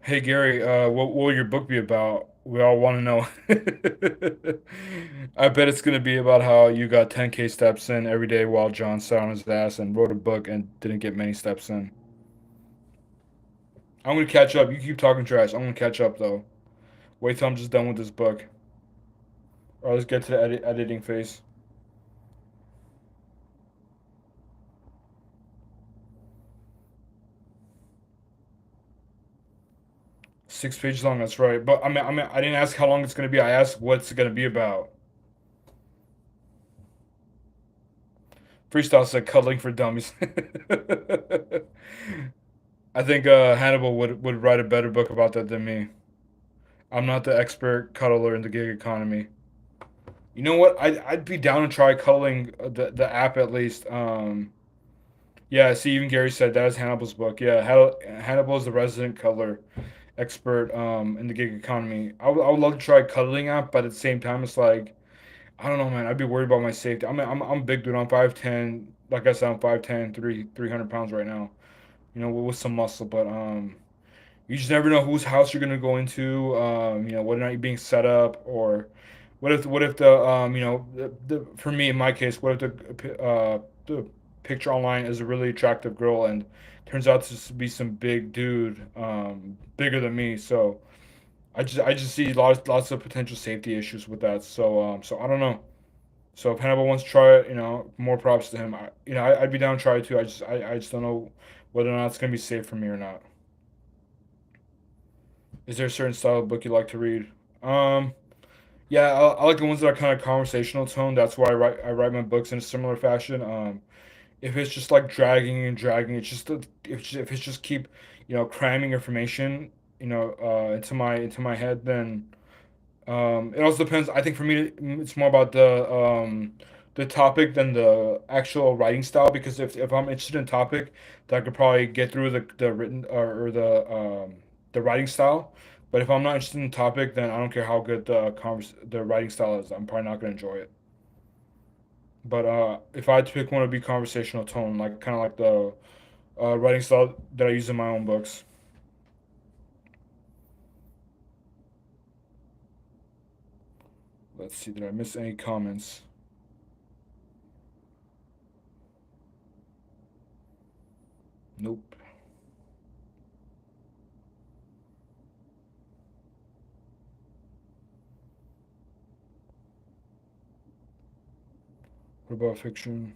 Hey Gary, what will your book be about? We all want to know. I bet it's gonna be about how you got 10K steps in every day while John sat on his ass and wrote a book and didn't get many steps in. I'm gonna catch up. You keep talking trash. I'm gonna catch up though. Wait till I'm just done with this book. Or let's get to the editing phase. 6 pages long. That's right. But I didn't ask how long it's gonna be. I asked what's it gonna be about. Freestyle said cuddling for dummies. I think Hannibal would write a better book about that than me. I'm not the expert cuddler in the gig economy. You know what? I'd be down to try cuddling the app at least. Yeah. See, even Gary said that is Hannibal's book. Yeah, Hannibal is the resident cuddler expert in the gig economy. I would love to try a cuddling app, but at the same time, it's like I don't know, man. I'd be worried about my safety. I'm a big dude. I'm 5'10". Like I said, I'm 5'10", 300 pounds right now. With some muscle, but you just never know whose house you're gonna go into. Whether or not you're being set up, or what if the for me in my case, what if the picture online is a really attractive girl and turns out to just be some big dude, bigger than me. So I just see lots of potential safety issues with that. So I don't know. So if Hannibal wants to try it, more props to him. I'd be down to try it too. I just don't know whether or not it's gonna be safe for me or not. Is there a certain style of book you like to read? Um, yeah, I like the ones that are kind of conversational tone. That's why I write my books in a similar fashion. If it's just like dragging and dragging, it's just if it's just keep cramming information into my head, then it also depends. I think for me, it's more about the topic than the actual writing style. Because if I'm interested in topic, then I could probably get through the written or the writing style. But if I'm not interested in the topic, then I don't care how good the writing style is. I'm probably not gonna enjoy it. But if I had to pick one, it'd be conversational tone, like kind of like the writing style that I use in my own books. Let's see, did I miss any comments? Nope. What about fiction?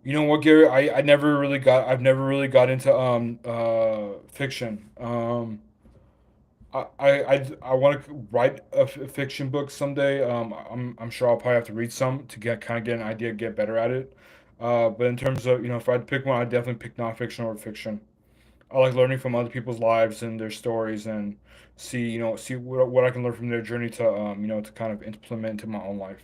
You know what, Gary? I've never really got into fiction. I want to write a fiction book someday. I'm sure I'll probably have to read some to get an idea, get better at it. But in terms of if I had to pick one, I'd definitely pick nonfiction over fiction. I like learning from other people's lives and their stories and see what I can learn from their journey to to kind of implement into my own life.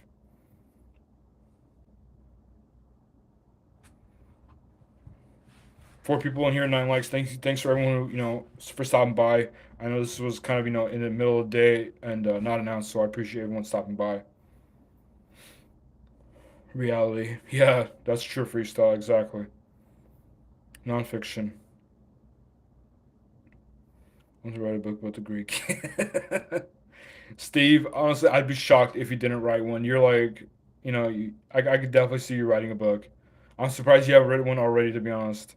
4 people in here, 9 likes. Thanks for everyone who for stopping by. I know this was kind of in the middle of the day and not announced, so I appreciate everyone stopping by. Reality, yeah, that's true freestyle exactly. Nonfiction. I want to write a book about the Greek. Steve, honestly, I'd be shocked if you didn't write one. You're like, I could definitely see you writing a book. I'm surprised you haven't written one already, to be honest.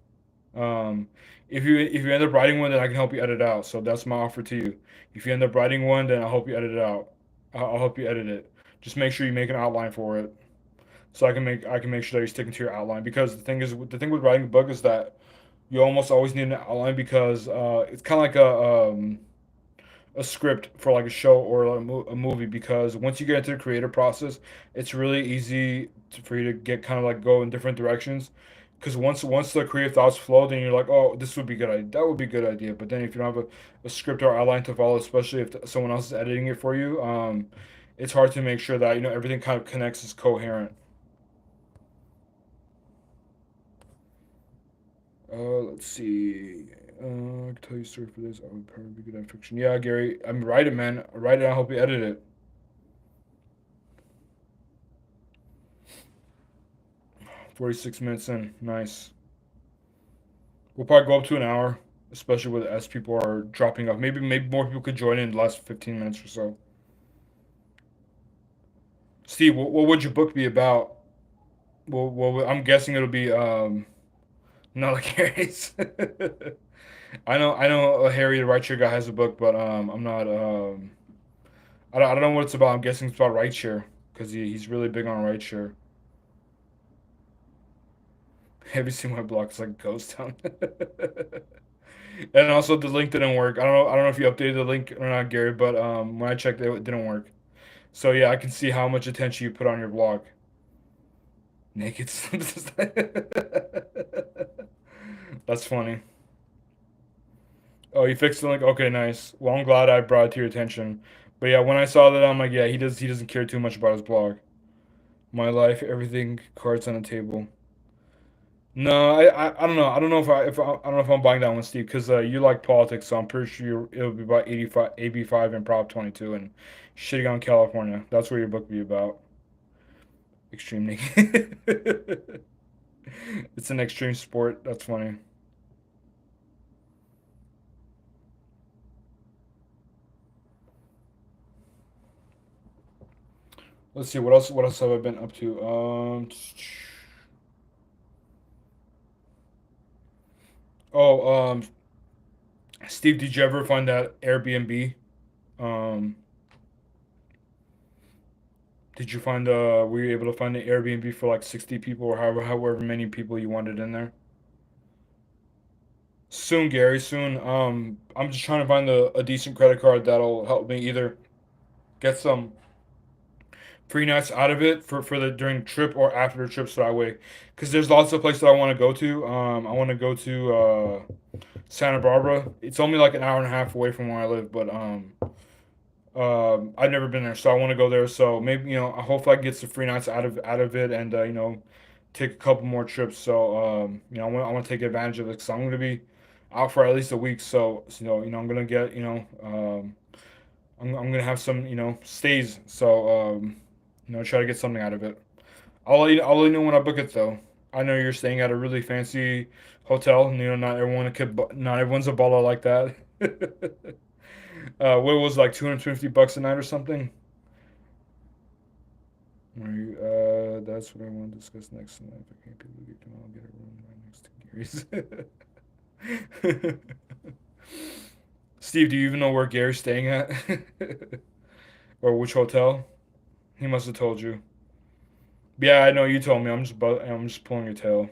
Um, if you end up writing one, then I can help you edit it out. So that's my offer to you. If you end up writing one, then I'll help you edit it out. I'll help you edit it. Just make sure you make an outline for it, so I can make sure that you're sticking to your outline. Because the thing with writing a book is that you almost always need an outline because it's kind of like a script for like a show or a movie, because once you get into the creative process, it's really easy for you to get kind of like go in different directions. Because once the creative thoughts flow, then you're like, oh, this would be good idea. That would be a good idea. But then if you don't have a script or outline to follow, especially if someone else is editing it for you, it's hard to make sure that everything kind of connects, is coherent. Let's see. I can tell you a story for this. I would probably be good at fiction. Yeah, Gary, I'm writing, man. Write it. I'll help you edit it. 46 minutes in. Nice. We'll probably go up to an hour, especially with as people are dropping off. Maybe more people could join in the last 15 minutes or so. Steve, what would your book be about? Well, I'm guessing it'll be not like Harry's. I know Harry the Rideshare guy has a book, but I'm not I don't know what it's about. I'm guessing it's about rideshare because he's really big on rideshare. Have you seen my blog? It's like ghost town. And also the link didn't work. I don't know if you updated the link or not, Gary, but when I checked it didn't work. So yeah, I can see how much attention you put on your blog. Naked Slims. That's funny. Oh, you fixed the link? Okay, nice. Well, I'm glad I brought it to your attention. But yeah, when I saw that, I'm like, yeah, he doesn't care too much about his blog. My life, everything, cards on the table. No, I don't know. I don't know if I don't know if I'm buying that one, Steve, because you like politics, so I'm pretty sure it'll be about 85, AB5 and Prop 22 and shitting on California. That's what your book will be about. Extreme naked. It's an extreme sport. That's funny. Let's see what else. What else have I been up to? Oh, Steve, did you ever find that Airbnb? Um, did you find were you able to find an Airbnb for like 60 people or however many people you wanted in there? Soon, Gary, soon. I'm just trying to find a decent credit card that'll help me either get some free nights out of it for the during the trip or after the trip, so that way, because there's lots of places that I want to go to. I want to go to Santa Barbara. It's only like an hour and a half away from where I live, but I've never been there, so I want to go there. So maybe hopefully I can get some free nights out of it, and take a couple more trips. So I want to take advantage of it because I'm going to be out for at least a week. So I'm gonna get I'm gonna have some stays. So try to get something out of it. I'll let you know when I book it though. I know you're staying at a really fancy hotel. Not everyone's a baller like that. What was it, like $250 a night or something? Right, that's what I want to discuss next tonight. If I can't be able to get I'll get a room right next to Gary's. Steve, do you even know where Gary's staying at? Or which hotel? He must have told you. Yeah, I know you told me. I'm just pulling your tail.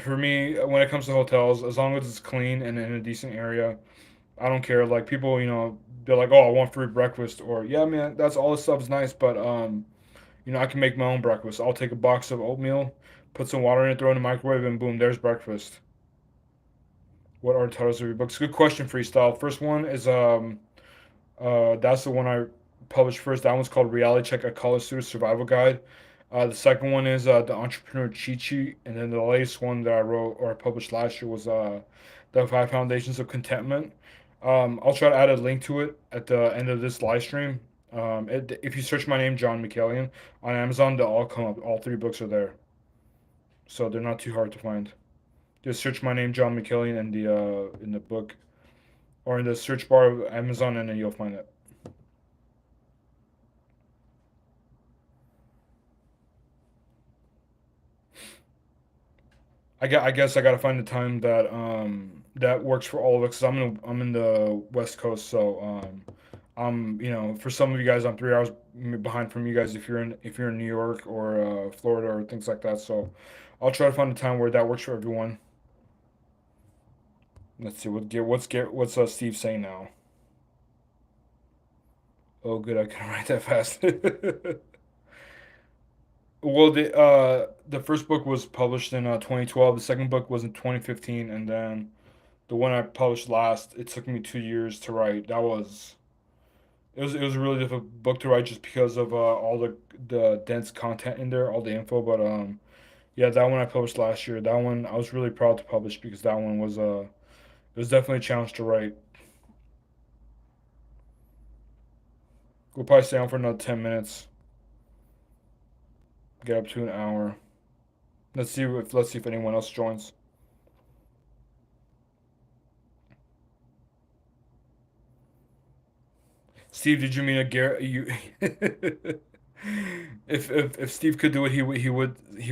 For me, when it comes to hotels, as long as it's clean and in a decent area, I don't care. Like people, they're like, "Oh, I want free breakfast," or "Yeah, man, that's all this stuff's nice, but I can make my own breakfast. I'll take a box of oatmeal, put some water in it, throw it in the microwave, and boom, there's breakfast." What are the titles of your books? Good question, freestyle. First one is that's the one I published first. That one's called Reality Check: A College Student Survival Guide. The second one is The Entrepreneur Cheat Sheet, and then the latest one that I wrote or published last year was The Five Foundations of Contentment. I'll try to add a link to it at the end of this live stream. If you search my name, John McKellian, on Amazon, they'll all come up. All three books are there, so they're not too hard to find. Just search my name, John McKillian, in the book or in the search bar of Amazon, and then you'll find it. I guess I gotta find the time that that works for all of us. Cause I'm in the West Coast, so I'm for some of you guys I'm 3 hours behind from you guys if you're in New York or Florida or things like that. So I'll try to find a time where that works for everyone. Let's see what's Steve saying now. Oh, good, I can write that fast. Well, the first book was published in 2012. The second book was in 2015, and then the one I published last, it took me 2 years to write. It was a really difficult book to write just because of all the dense content in there, all the info. But yeah, that one I published last year. That one I was really proud to publish because that one was it was definitely a challenge to write. We'll probably stay on for another 10 minutes, get up to an hour. Let's see if anyone else joins. Steve, did you mean a Garrett? You if Steve could do it, he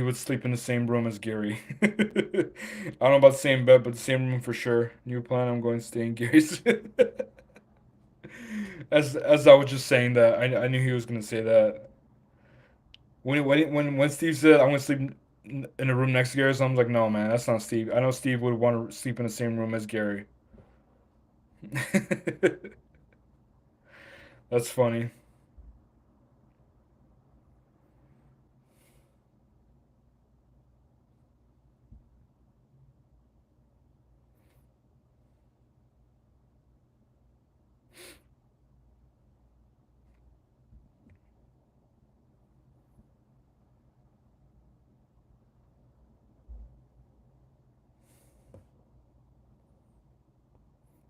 would sleep in the same room as Gary. I don't know about the same bed, but the same room for sure. New plan. I'm going to stay in Gary's. As I was just saying that, I knew he was gonna say that. When Steve said I'm gonna sleep in a room next to Gary, so I'm like, no man, that's not Steve. I know Steve would want to sleep in the same room as Gary. That's funny.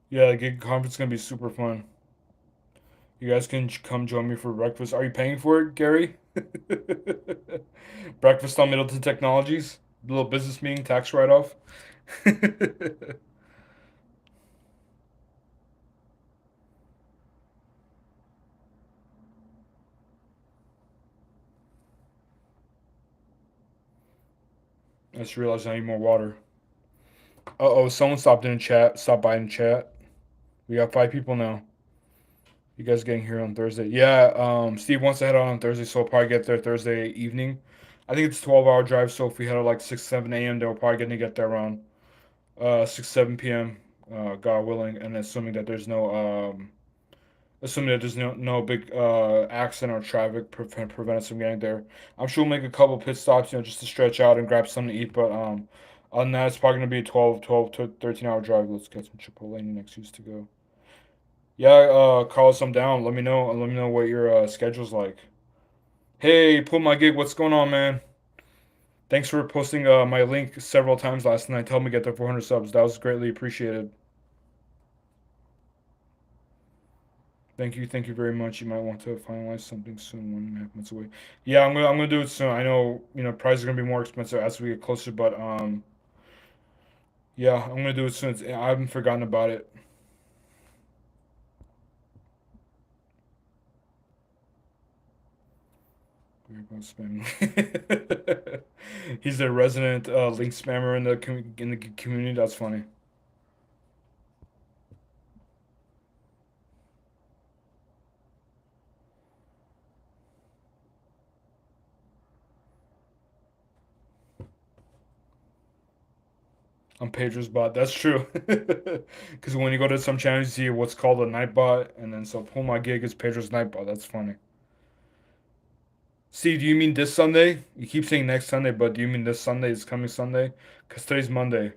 Yeah, the gig conference is gonna be super fun. You guys can come join me for breakfast. Are you paying for it, Gary? Breakfast on Middleton Technologies. Little business meeting, tax write-off. I just realized I need more water. Uh-oh, someone stopped in chat. Stopped by in chat. We got 5 people now. You guys getting here on Thursday? Yeah, Steve wants to head out on Thursday, so we'll probably get there Thursday evening. I think it's a 12-hour drive, so if we head at like 6, 7 a.m., then we're probably gonna get there around 6, 7 p.m. God willing, and assuming that there's no big accident or traffic prevent us from getting there. I'm sure we'll make a couple pit stops, just to stretch out and grab something to eat. But other than that, it's probably gonna be a 12 to 13 hour drive. Let's get some Chipotle next use to go. Yeah, Carlos, I'm down. Let me know. Let me know what your schedule's like. Hey, pull my gig. What's going on, man? Thanks for posting my link several times last night. Tell me to get to 400 subs. That was greatly appreciated. Thank you very much. You might want to finalize something soon, 1.5 months away. Yeah, I'm gonna do it soon. I know, prices are gonna be more expensive as we get closer, but yeah, I'm gonna do it soon. I haven't forgotten about it. We're about spam. He's a resident link spammer in the community. That's funny. I'm Pedro's bot. That's true. Because when you go to some channels, you see what's called a night bot, and then so pull my gig is Pedro's night bot. That's funny. See, do you mean this Sunday? You keep saying next Sunday, but do you mean this Sunday? Is coming Sunday? Because today's Monday.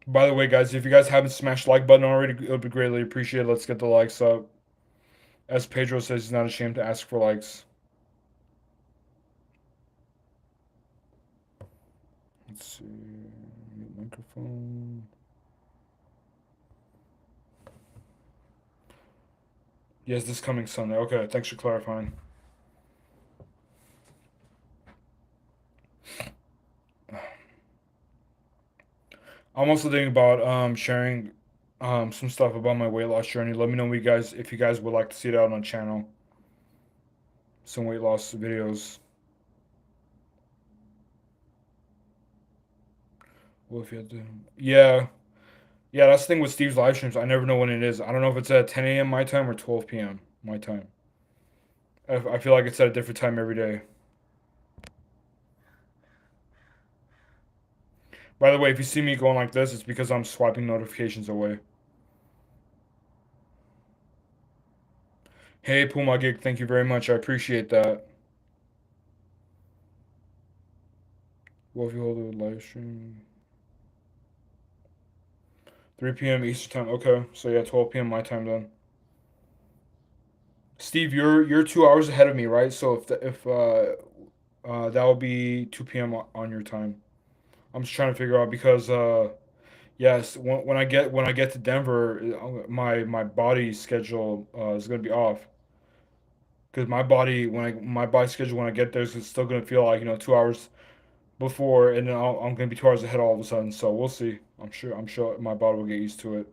By the way, guys, if you guys haven't smashed the like button already, it would be greatly appreciated. Let's get the likes up. As Pedro says, he's not ashamed to ask for likes. Let's see. Mute microphone. Yes, this coming Sunday. Okay, thanks for clarifying. I'm also thinking about sharing some stuff about my weight loss journey. Let me know if you guys would like to see it out on channel. Some weight loss videos. What if you had to? Yeah, yeah. That's the thing with Steve's live streams. I never know when it is. I don't know if it's at 10 a.m. my time or 12 p.m. my time. I feel like it's at a different time every day. By the way, if you see me going like this, it's because I'm swiping notifications away. Hey, Puma Gig, thank you very much. I appreciate that. What if you hold a live stream? 3 p.m. Eastern time. Okay, so yeah, 12 p.m. my time then. Steve, you're 2 hours ahead of me, right? So if that will be 2 p.m. on your time. I'm just trying to figure out because yes, when I get to Denver, my body schedule is gonna be off because my body schedule when I get there is still gonna feel like 2 hours before, and then I'm gonna be 2 hours ahead all of a sudden. So we'll see. I'm sure my body will get used to it.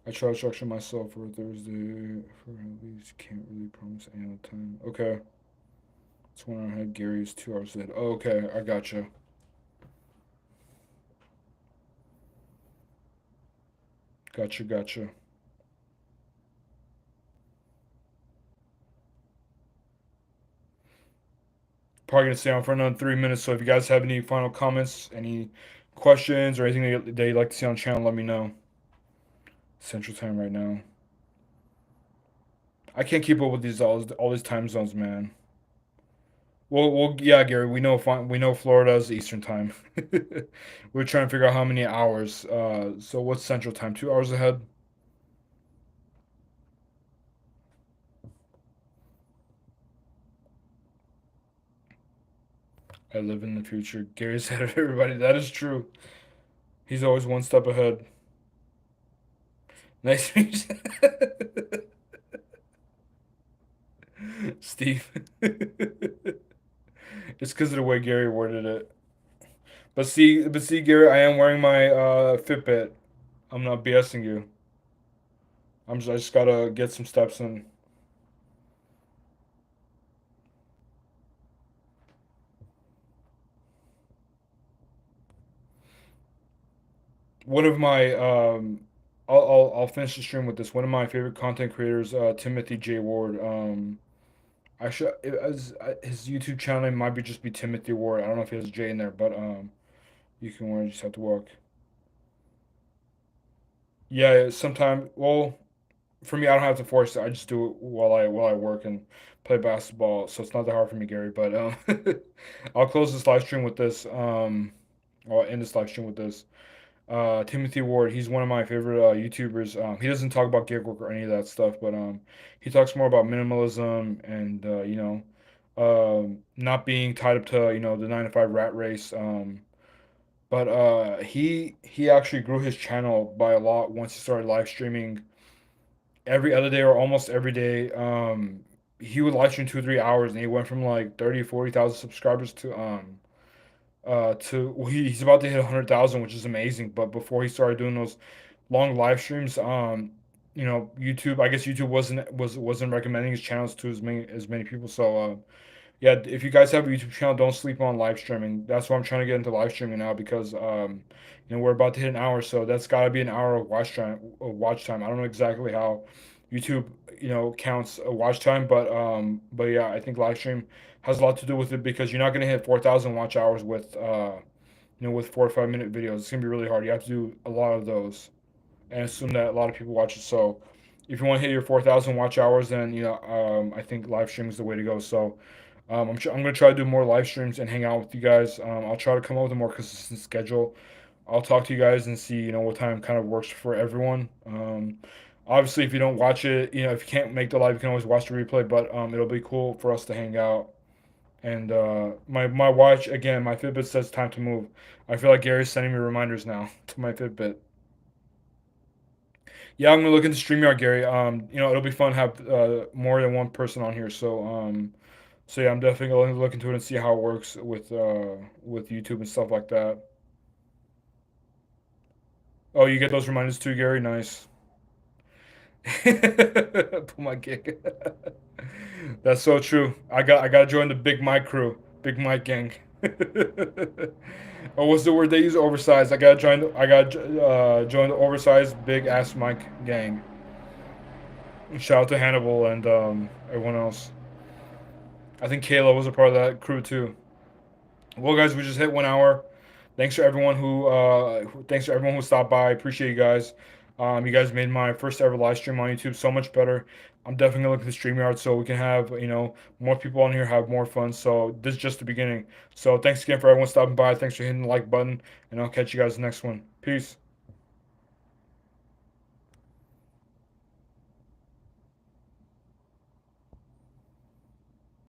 I try to structure myself for Thursday for at least can't really promise any other time. Okay. It's when I had Gary's 2 hours ahead. Oh, okay, I gotcha. Gotcha. Probably gonna stay on for another 3 minutes. So if you guys have any final comments, any questions, or anything that you'd like to see on the channel, let me know. Central time right now. I can't keep up with all these time zones, man. Yeah, Gary. We know Florida's Eastern time. We're trying to figure out how many hours. So what's Central time? 2 hours ahead. I live in the future. Gary's ahead of everybody. That is true. He's always one step ahead. Nice to meet you. Steve. It's because of the way Gary worded it. But see, Gary, I am wearing my Fitbit. I'm not BSing you. I just gotta get some steps in. One of my I'll finish the stream with this. One of my favorite content creators, Timothy J Ward. I should his YouTube channel name might be just be Timothy Ward. I don't know if he has a J in there, but you can wear. You just have to walk. Yeah, sometime. Well, for me, I don't have to force it. I just do it while I work and play basketball. So it's not that hard for me, Gary. But I'll close this live stream with this. I'll end this live stream with this. Timothy Ward, he's one of my favorite YouTubers. He doesn't talk about gig work or any of that stuff, but he talks more about minimalism and not being tied up to the 9 to 5 rat race. But he actually grew his channel by a lot once he started live streaming every other day or almost every day. He would live stream 2 or 3 hours, and he went from like 30, 40,000 subscribers to well, he's about to hit 100,000, which is amazing. But before he started doing those long live streams, YouTube, I guess YouTube wasn't recommending his channels to as many people. So yeah, if you guys have a YouTube channel, don't sleep on live streaming. That's why I'm trying to get into live streaming now because we're about to hit an hour, so that's got to be an hour of watch time. I don't know exactly how YouTube counts a watch time, but yeah, I think live stream has a lot to do with it because you're not gonna hit 4,000 watch hours with with 4 or 5 minute videos. It's gonna be really hard. You have to do a lot of those and assume that a lot of people watch it. So if you want to hit your 4,000 watch hours, then I think live stream is the way to go. So I'm gonna try to do more live streams and hang out with you guys. I'll try to come up with a more consistent schedule. I'll talk to you guys and see what time kind of works for everyone. Obviously, if you don't watch it, if you can't make the live, you can always watch the replay. But it'll be cool for us to hang out. And my watch again, my Fitbit says time to move. I feel like Gary's sending me reminders now to my Fitbit. Yeah, I'm gonna look into StreamYard, Gary. It'll be fun to have more than one person on here. So So yeah, I'm definitely going to look into it and see how it works with YouTube and stuff like that. Oh, you get those reminders too, Gary? Nice. Pull my gig. That's so true. I gotta join the Big Mike crew, Big Mike gang. Or what's the word they use? Oversized. I gotta join the oversized Big Ass Mike gang. Shout out to Hannibal and everyone else. I think Kayla was a part of that crew too. Well, guys, we just hit 1 hour. Thanks to everyone who stopped by. Appreciate you guys. You guys made my first ever live stream on YouTube so much better. I'm definitely gonna look at the StreamYard so we can have more people on here, have more fun. So this is just the beginning. So thanks again for everyone stopping by. Thanks for hitting the like button, and I'll catch you guys next one. Peace.